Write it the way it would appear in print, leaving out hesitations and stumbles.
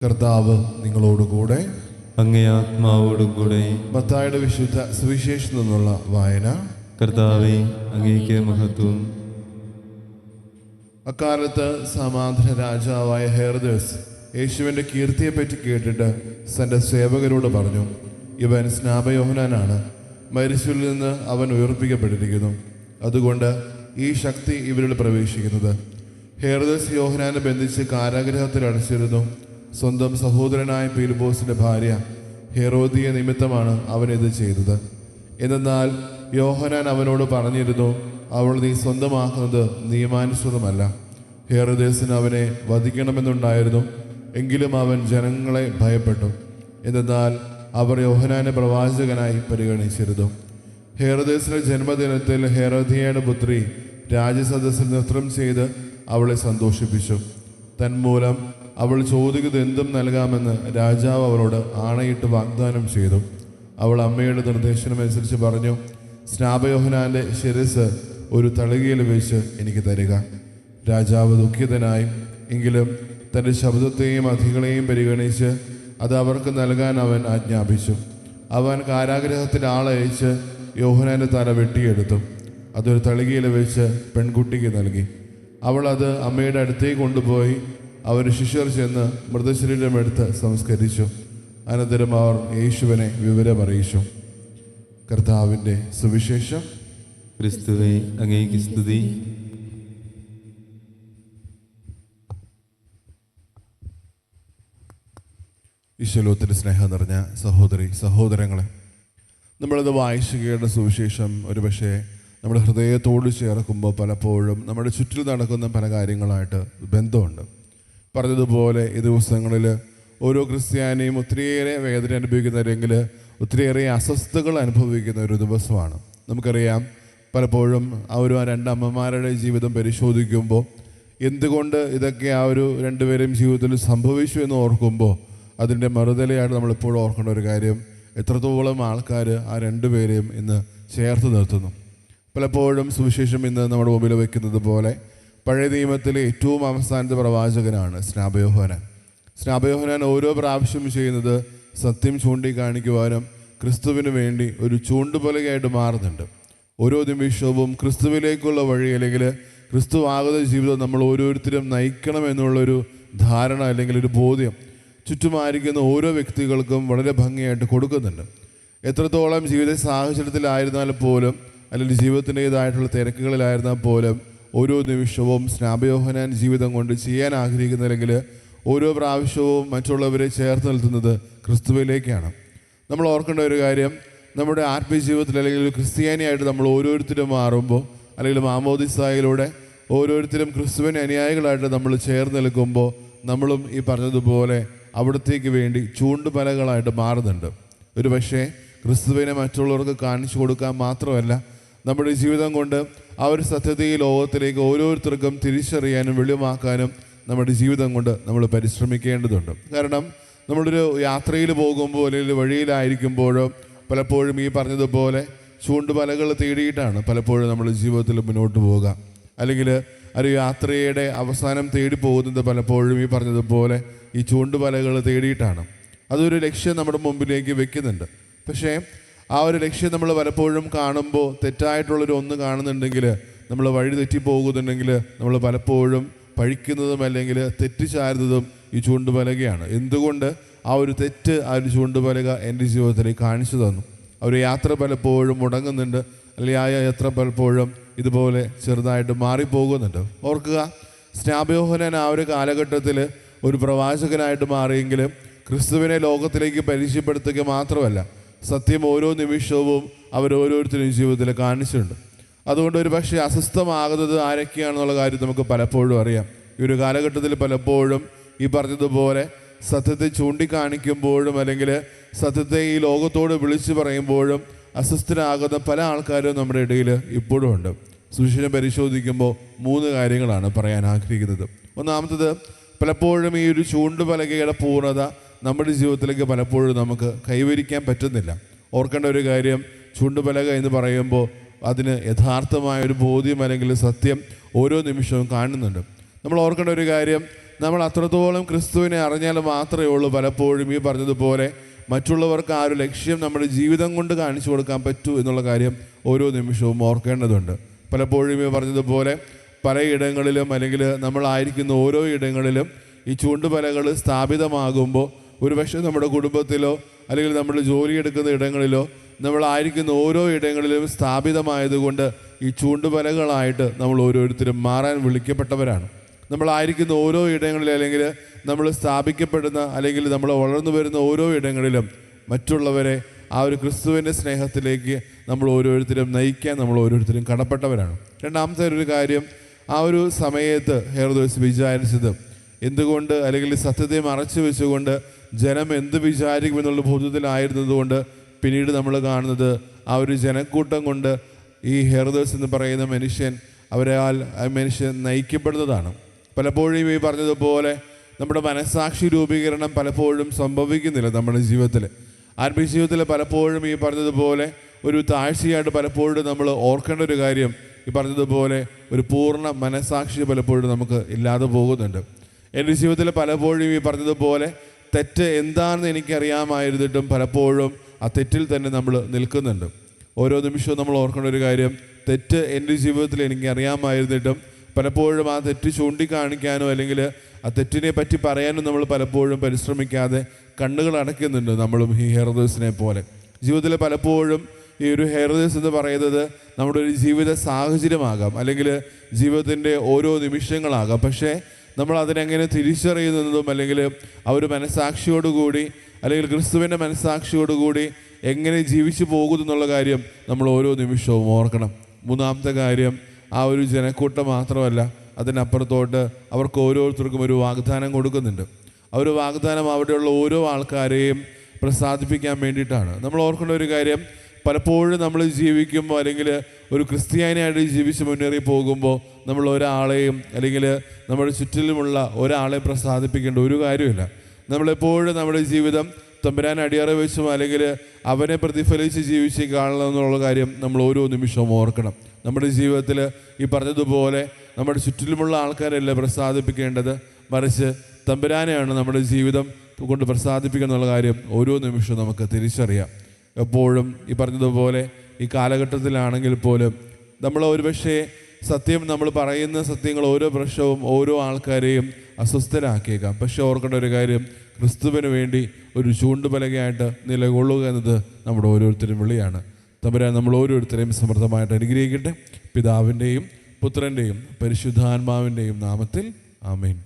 കർത്താവ് നിങ്ങളോടുകൂടെ, അങ്ങേ ആത്മാവോടും കൂടെ. മത്തായിയുടെ വിശുദ്ധ സുവിശേഷത്തിൽ നിന്നുള്ള വായന. കർത്താവേ, അങ്ങേക്ക് മഹത്വം. അക്കാലത്ത് സമാധാന രാജാവായ ഹെരോദാവ് യേശുവിൻ്റെ കീർത്തിയെപ്പറ്റി കേട്ടിട്ട് തൻ്റെ സേവകരോട് പറഞ്ഞു, ഇവൻ സ്നാപയോഹന്നാനാണ്. മരിച്ചവരിൽ നിന്ന് അവൻ ഉയർപ്പിക്കപ്പെട്ടിരിക്കുന്നു. അതുകൊണ്ട് ഈ ശക്തി ഇവരിൽ പ്രവേശിക്കുന്നത്. ഹെരോദാവ് യോഹന്നാനെ ബന്ധിച്ച് കാരാഗൃഹത്തിൽ അടച്ചിരുന്നു. സ്വന്തം സഹോദരനായ പീലിപ്പോസിൻ്റെ ഭാര്യ ഹെരോദിയ നിമിത്തമാണ് അവനിത് ചെയ്തത്. എന്നാൽ യോഹന്നാൻ അവനോട് പറഞ്ഞിരുന്നു, അവൾ നീ സ്വന്തമാക്കുന്നത് നിയമാനുസൃതമല്ല. ഹെരോദേസിന് അവനെ വധിക്കണമെന്നുണ്ടായിരുന്നു. എങ്കിലും അവൻ ജനങ്ങളെ ഭയപ്പെട്ടു. എന്നാൽ അവർ യോഹന്നാനെ പ്രവാചകനായി പരിഗണിച്ചിരുന്നു. ഹെരോദേസിന്റെ ജന്മദിനത്തിൽ ഹെരോദിയയുടെ പുത്രി രാജസദസ്സിൽ നൃത്തം ചെയ്ത് അവളെ സന്തോഷിപ്പിച്ചു. തന്മൂലം അവൾ ചോദിക്കുന്നത് എന്തും നൽകാമെന്ന് രാജാവ് അവളോട് ആണയിട്ട് വാഗ്ദാനം ചെയ്തു. അവൾ അമ്മയുടെ നിർദ്ദേശമനുസരിച്ച് പറഞ്ഞു, സ്നാപയോഹന്നാൻ്റെ ശിരസ് ഒരു തളികയിൽ വെച്ച് എനിക്ക് തരിക. രാജാവ് ദുഃഖിതനായി, എങ്കിലും തൻ്റെ ശബ്ദത്തെയും അധികളെയും പരിഗണിച്ച് അത് അവർക്ക് നൽകാൻ അവൻ ആജ്ഞാപിച്ചു. അവൻ കാരാഗൃഹത്തിൽ ആളയച്ച് യോഹന്നാൻ്റെ തല വെട്ടിയെടുത്തു. അതൊരു തളികയിൽ വെച്ച് പെൺകുട്ടിക്ക് നൽകി. അവൾ അത് അമ്മയുടെ അടുത്തേക്ക് കൊണ്ടുപോയി അവർ ശിഷ്യർ ചെന്ന് മൃതശരീരമെടുത്ത് സംസ്കരിച്ചു. അനന്തരം അവർ യേശുവിനെ വിവരമറിയിച്ചു. കർത്താവിൻ്റെ സുവിശേഷം. ക്രിസ്തുവേ, അങ്ങേക്ക് സ്തുതി. ഈശോലോകത്തിൻ്റെ സ്നേഹം നിറഞ്ഞ സഹോദരി സഹോദരങ്ങളെ, നമ്മളിത് വായിച്ചു കേട്ട സുവിശേഷം ഒരുപക്ഷെ നമ്മുടെ ഹൃദയത്തോട് ചേർക്കുമ്പോൾ പലപ്പോഴും നമ്മുടെ ചുറ്റിൽ നടക്കുന്ന പല കാര്യങ്ങളായിട്ട് ബന്ധമുണ്ട്. പറഞ്ഞതുപോലെ ഈ ദിവസങ്ങളിൽ ഓരോ ക്രിസ്ത്യാനിയും ഒത്തിരിയേറെ വേദന അനുഭവിക്കുന്നവരെങ്കിൽ ഒത്തിരിയേറെ അസ്വസ്ഥതകൾ അനുഭവിക്കുന്ന ഒരു ദിവസമാണ്. നമുക്കറിയാം, പലപ്പോഴും ആ രണ്ടമ്മമാരുടെ ജീവിതം പരിശോധിക്കുമ്പോൾ എന്തുകൊണ്ട് ഇതൊക്കെ രണ്ടുപേരെയും ജീവിതത്തിൽ സംഭവിച്ചു എന്ന് ഓർക്കുമ്പോൾ അതിൻ്റെ മറുതലയായിട്ട് നമ്മളിപ്പോഴും ഓർക്കേണ്ട ഒരു കാര്യം, എത്രത്തോളം ആൾക്കാർ ആ രണ്ടുപേരെയും ഇന്ന് ചേർത്ത് നിർത്തുന്നു. പലപ്പോഴും സുവിശേഷം ഇന്ന് നമ്മുടെ മുമ്പിൽ വയ്ക്കുന്നത് പോലെ പഴയ നിയമത്തിലെ ഏറ്റവും അവസാനത്തെ പ്രവാചകനാണ് സ്നാപയോഹന്നാൻ. സ്നാപയോഹന്നാൻ ഓരോ പ്രാവശ്യം ചെയ്യുന്നത് സത്യം ചൂണ്ടിക്കാണിക്കുവാനും ക്രിസ്തുവിന് വേണ്ടി ഒരു ചൂണ്ടുപലകയായിട്ട് മാറുന്നുണ്ട്. ഓരോ നിമിഷവും ക്രിസ്തുവിലേക്കുള്ള വഴി, അല്ലെങ്കിൽ ക്രിസ്തു ആകുന്ന ജീവിതം നമ്മൾ ഓരോരുത്തരും നയിക്കണമെന്നുള്ളൊരു ധാരണ അല്ലെങ്കിൽ ഒരു ബോധ്യം ചുറ്റുമായിരിക്കുന്ന ഓരോ വ്യക്തികൾക്കും വളരെ ഭംഗിയായിട്ട് കൊടുക്കുന്നുണ്ട്. എത്രത്തോളം ജീവിത സാഹചര്യത്തിലായിരുന്നാൽ പോലും, അല്ലെങ്കിൽ ജീവിതത്തിൻ്റേതായിട്ടുള്ള തിരക്കുകളിലായിരുന്നാൽ പോലും, ഓരോ നിമിഷവും സ്നാപയോഹന്നാൻ ജീവിതം കൊണ്ട് ചെയ്യാൻ ആഗ്രഹിക്കുന്നില്ലെങ്കിൽ ഓരോ പ്രാവശ്യവും മറ്റുള്ളവരെ ചേർത്ത് നിർത്തുന്നത് ക്രിസ്തുവിലേക്കാണ്. നമ്മൾ ഓർക്കേണ്ട ഒരു കാര്യം, നമ്മുടെ ആത്മീയ ജീവിതത്തിൽ അല്ലെങ്കിൽ ക്രിസ്ത്യാനിയായിട്ട് നമ്മൾ ഓരോരുത്തരും മാറുമ്പോൾ, അല്ലെങ്കിൽ മാമോദിസായിലൂടെ ഓരോരുത്തരും ക്രിസ്തുവിൻ്റെ അനുയായികളായിട്ട് നമ്മൾ ചേർന്ന് നിൽക്കുമ്പോൾ നമ്മളും ഈ പറഞ്ഞതുപോലെ അവിടത്തേക്ക് വേണ്ടി ചൂണ്ടുപലകളായിട്ട് മാറുന്നുണ്ട്. ഒരു പക്ഷേ ക്രിസ്തുവിനെ മറ്റുള്ളവർക്ക് കാണിച്ചു കൊടുക്കാൻ മാത്രമല്ല, നമ്മുടെ ജീവിതം കൊണ്ട് ആ ഒരു സത്യത്തെ ഈ ലോകത്തിലേക്ക് ഓരോരുത്തർക്കും തിരിച്ചറിയാനും വെളിവാക്കാനും നമ്മുടെ ജീവിതം കൊണ്ട് നമ്മൾ പരിശ്രമിക്കേണ്ടതുണ്ട്. കാരണം നമ്മളൊരു യാത്രയിൽ പോകുമ്പോൾ അല്ലെങ്കിൽ വഴിയിലായിരിക്കുമ്പോഴോ പലപ്പോഴും ഈ പറഞ്ഞതുപോലെ ചൂണ്ടുപലകൾ തേടിയിട്ടാണ് പലപ്പോഴും നമ്മൾ ജീവിതത്തിൽ മുന്നോട്ട് പോവുക. അല്ലെങ്കിൽ ഒരു യാത്രയുടെ അവസാനം തേടി പോകുന്നത് പലപ്പോഴും ഈ പറഞ്ഞതുപോലെ ഈ ചൂണ്ടുപലകൾ തേടിയിട്ടാണ്. അതൊരു ലക്ഷ്യം നമ്മുടെ മുമ്പിലേക്ക് വെക്കുന്നുണ്ട്. പക്ഷേ ആ ഒരു ലക്ഷ്യം നമ്മൾ പലപ്പോഴും കാണുമ്പോൾ തെറ്റായിട്ടുള്ളൊരു ഒന്ന് കാണുന്നുണ്ടെങ്കിൽ, നമ്മൾ വഴി തെറ്റിപ്പോകുന്നുണ്ടെങ്കിൽ നമ്മൾ പലപ്പോഴും പഴിക്കുന്നതും അല്ലെങ്കിൽ തെറ്റിച്ചാരുന്നതും ഈ ചൂണ്ടുപലകയാണ്. എന്തുകൊണ്ട് ആ ഒരു തെറ്റ്, ആ ഒരു ചൂണ്ടുപലക എൻ്റെ ജീവിതത്തിലേക്ക് കാണിച്ചു തന്നു. ആ ഒരു യാത്ര പലപ്പോഴും മുടങ്ങുന്നുണ്ട്, അല്ലെങ്കിൽ ആ യാത്ര പലപ്പോഴും ഇതുപോലെ ചെറുതായിട്ട് മാറിപ്പോകുന്നുണ്ട്. ഓർക്കുക, സ്നാപയോഹന്നാൻ ആ ഒരു കാലഘട്ടത്തിൽ ഒരു പ്രവാചകനായിട്ട് മാറിയെങ്കിലും ക്രിസ്തുവിനെ ലോകത്തിലേക്ക് പരിചയപ്പെടുത്തുക മാത്രമല്ല, സത്യം ഓരോ നിമിഷവും അവരോരോരുത്തരും ജീവിതത്തിൽ കാണിച്ചിട്ടുണ്ട്. അതുകൊണ്ട് ഒരു പക്ഷേ അസ്വസ്ഥമാകുന്നത് ആരൊക്കെയാണെന്നുള്ള കാര്യം നമുക്ക് പലപ്പോഴും അറിയാം. ഈ ഒരു കാലഘട്ടത്തിൽ പലപ്പോഴും ഈ പറഞ്ഞതുപോലെ സത്യത്തെ ചൂണ്ടിക്കാണിക്കുമ്പോഴും അല്ലെങ്കിൽ സത്യത്തെ ഈ ലോകത്തോട് വിളിച്ചു പറയുമ്പോഴും അസ്വസ്ഥരാകുന്ന പല ആൾക്കാരും നമ്മുടെ ഇടയിൽ ഇപ്പോഴും ഉണ്ട്. സുവിശേഷം പരിശോധിക്കുമ്പോൾ 3 കാര്യങ്ങളാണ് പറയാൻ ആഗ്രഹിക്കുന്നത്. ഒന്നാമത്തത്, പലപ്പോഴും ഈ ഒരു ചൂണ്ടുപലകയുടെ പൂർണ്ണത നമ്മുടെ ജീവിതത്തിലേക്ക് പലപ്പോഴും നമുക്ക് കൈവരിക്കാൻ പറ്റുന്നില്ല. ഓർക്കേണ്ട ഒരു കാര്യം, ചൂണ്ടുപലക എന്ന് പറയുമ്പോൾ അതിന് യഥാർത്ഥമായൊരു ബോധ്യം അല്ലെങ്കിൽ സത്യം ഓരോ നിമിഷവും കാണുന്നുണ്ട്. നമ്മൾ ഓർക്കേണ്ട ഒരു കാര്യം, നമ്മൾ അത്രത്തോളം ക്രിസ്തുവിനെ അറിഞ്ഞാൽ മാത്രമേ ഉള്ളൂ പലപ്പോഴും ഈ പറഞ്ഞതുപോലെ മറ്റുള്ളവർക്ക് ആ ഒരു ലക്ഷ്യം നമ്മുടെ ജീവിതം കൊണ്ട് കാണിച്ചു കൊടുക്കാൻ പറ്റൂ എന്നുള്ള കാര്യം ഓരോ നിമിഷവും ഓർക്കേണ്ടതുണ്ട്. പലപ്പോഴും ഈ പറഞ്ഞതുപോലെ പലയിടങ്ങളിലും അല്ലെങ്കിൽ നമ്മളായിരിക്കുന്ന ഓരോ ഇടങ്ങളിലും ഈ ചൂണ്ടുപലകൾ സ്ഥാപിതമാകുമ്പോൾ ഒരുപക്ഷെ നമ്മുടെ കുടുംബത്തിലോ അല്ലെങ്കിൽ നമ്മൾ ജോലിയെടുക്കുന്ന ഇടങ്ങളിലോ നമ്മളായിരിക്കുന്ന ഓരോ ഇടങ്ങളിലും സ്ഥാപിതമായതുകൊണ്ട് ഈ ചൂണ്ടുപലകളായിട്ട് നമ്മൾ ഓരോരുത്തരും മാറാൻ വിളിക്കപ്പെട്ടവരാണ്. നമ്മളായിരിക്കുന്ന ഓരോ ഇടങ്ങളിലും അല്ലെങ്കിൽ നമ്മൾ സ്ഥാപിക്കപ്പെടുന്ന അല്ലെങ്കിൽ നമ്മൾ വളർന്നു വരുന്ന ഓരോ ഇടങ്ങളിലും മറ്റുള്ളവരെ ആ ഒരു ക്രിസ്തുവിൻ്റെ സ്നേഹത്തിലേക്ക് നമ്മൾ ഓരോരുത്തരും നയിക്കാൻ നമ്മൾ ഓരോരുത്തരും കടപ്പെട്ടവരാണ്. രണ്ടാമത്തെ ഒരു കാര്യം, ആ ഒരു സമയത്ത് ഹെരോദോസ് വിചാരിച്ചത് എന്തുകൊണ്ട് അല്ലെങ്കിൽ സത്യത്തെ മറച്ചു വെച്ചുകൊണ്ട് ജനം എന്ത് വിചാരിക്കുമെന്നുള്ള ബോധ്യത്തിലായിരുന്നതുകൊണ്ട് പിന്നീട് നമ്മൾ കാണുന്നത് ആ ഒരു ജനക്കൂട്ടം കൊണ്ട് ഈ ഹെരോദോസ് എന്ന് പറയുന്ന മനുഷ്യൻ ആ മനുഷ്യൻ നയിക്കപ്പെടുന്നതാണ്. പലപ്പോഴും ഈ പറഞ്ഞതുപോലെ നമ്മുടെ മനസ്സാക്ഷി രൂപീകരണം പലപ്പോഴും സംഭവിക്കുന്നില്ല നമ്മുടെ ജീവിതത്തിൽ. ആത്മീയ ജീവിതത്തിൽ പലപ്പോഴും ഈ പറഞ്ഞതുപോലെ ഒരു താഴ്ചയായിട്ട് പലപ്പോഴും നമ്മൾ ഓർക്കേണ്ട ഒരു കാര്യം, ഈ പറഞ്ഞതുപോലെ ഒരു പൂർണ്ണ മനസ്സാക്ഷി പലപ്പോഴും നമുക്ക് ഇല്ലാതെ പോകുന്നുണ്ട്. എൻ്റെ ജീവിതത്തിൽ പലപ്പോഴും ഈ പറഞ്ഞതുപോലെ തെറ്റ് എന്താണെന്ന് എനിക്കറിയാമായിരുന്നിട്ടും പലപ്പോഴും ആ തെറ്റിൽ തന്നെ നമ്മൾ നിൽക്കുന്നുണ്ട്. ഓരോ നിമിഷവും നമ്മൾ ഓർക്കേണ്ട ഒരു കാര്യം, തെറ്റ് എൻ്റെ ജീവിതത്തിൽ എനിക്ക് അറിയാമായിരുന്നിട്ടും പലപ്പോഴും ആ തെറ്റ് ചൂണ്ടിക്കാണിക്കാനോ അല്ലെങ്കിൽ ആ തെറ്റിനെ പറ്റി പറയാനും നമ്മൾ പലപ്പോഴും പരിശ്രമിക്കാതെ കണ്ണുകൾ അടയ്ക്കുന്നുണ്ട്. നമ്മളും ഈ ഹെരോദോസിനെ പോലെ ജീവിതത്തിൽ പലപ്പോഴും ഈ ഒരു ഹെരോദോസ് എന്ന് പറയുന്നത് നമ്മുടെ ഒരു ജീവിത സാഹചര്യമാകാം അല്ലെങ്കിൽ ജീവിതത്തിൻ്റെ ഓരോ നിമിഷങ്ങളാകാം. പക്ഷേ നമ്മൾ അതിനെങ്ങനെ തിരിച്ചറിയുന്നതും അല്ലെങ്കിൽ ആ ഒരു മനസ്സാക്ഷിയോടുകൂടി അല്ലെങ്കിൽ ക്രിസ്തുവിൻ്റെ മനസ്സാക്ഷിയോടുകൂടി എങ്ങനെ ജീവിച്ചു പോകുന്നു എന്നുള്ള കാര്യം നമ്മൾ ഓരോ നിമിഷവും ഓർക്കണം. മൂന്നാമത്തെ കാര്യം, ആ ഒരു ജനക്കൂട്ടം മാത്രമല്ല, അതിനപ്പുറത്തോട്ട് അവർക്ക് ഓരോരുത്തർക്കും ഒരു വാഗ്ദാനം കൊടുക്കുന്നുണ്ട്. ആ ഒരു വാഗ്ദാനം അവിടെയുള്ള ഓരോ ആൾക്കാരെയും പ്രസാദിപ്പിക്കാൻ വേണ്ടിയിട്ടാണ്. നമ്മൾ ഓർക്കേണ്ട ഒരു കാര്യം, പലപ്പോഴും നമ്മൾ ജീവിക്കുമ്പോൾ അല്ലെങ്കിൽ ഒരു ക്രിസ്ത്യാനിയായിട്ട് ജീവിച്ച് മുന്നേറി പോകുമ്പോൾ നമ്മൾ ഒരാളെയും അല്ലെങ്കിൽ നമ്മുടെ ചുറ്റിലുമുള്ള ഒരാളെ പ്രസാദിപ്പിക്കേണ്ട ഒരു കാര്യമില്ല. നമ്മളെപ്പോഴും നമ്മുടെ ജീവിതം തമ്പുരാൻ അടിയറ വെച്ചും അല്ലെങ്കിൽ അവനെ പ്രതിഫലിച്ച് ജീവിച്ച് കാണണം എന്നുള്ള കാര്യം നമ്മൾ ഓരോ നിമിഷവും ഓർക്കണം. നമ്മുടെ ജീവിതത്തിൽ ഈ പറഞ്ഞതുപോലെ നമ്മുടെ ചുറ്റിലുമുള്ള ആൾക്കാരല്ല പ്രസാദിപ്പിക്കേണ്ടത്, മറിച്ച് തമ്പുരാനെയാണ് നമ്മുടെ ജീവിതം കൊണ്ട് പ്രസാദിപ്പിക്കുക എന്നുള്ള കാര്യം ഓരോ നിമിഷവും നമുക്ക് തിരിച്ചറിയാം. എപ്പോഴും ഈ പറഞ്ഞതുപോലെ ഈ കാലഘട്ടത്തിലാണെങ്കിൽ പോലും നമ്മൾ ഒരുപക്ഷെ സത്യം നമ്മൾ പറയുന്ന സത്യങ്ങൾ ഓരോ പ്രശ്നവും ഓരോ ആൾക്കാരെയും അസ്വസ്ഥരാക്കിയേക്കാം. പക്ഷെ ഓർക്കേണ്ട ഒരു കാര്യം, ക്രിസ്തുവിന് വേണ്ടി ഒരു ചൂണ്ടുപലകയായിട്ട് നിലകൊള്ളുക എന്നത് നമ്മുടെ ഓരോരുത്തരും വിളിയാണ്. തമ്പുരാൻ നമ്മൾ ഓരോരുത്തരെയും സമൃദ്ധമായിട്ട് അനുഗ്രഹിക്കട്ടെ. പിതാവിൻ്റെയും പുത്രൻ്റെയും പരിശുദ്ധാത്മാവിൻ്റെയും നാമത്തിൽ ആമേൻ.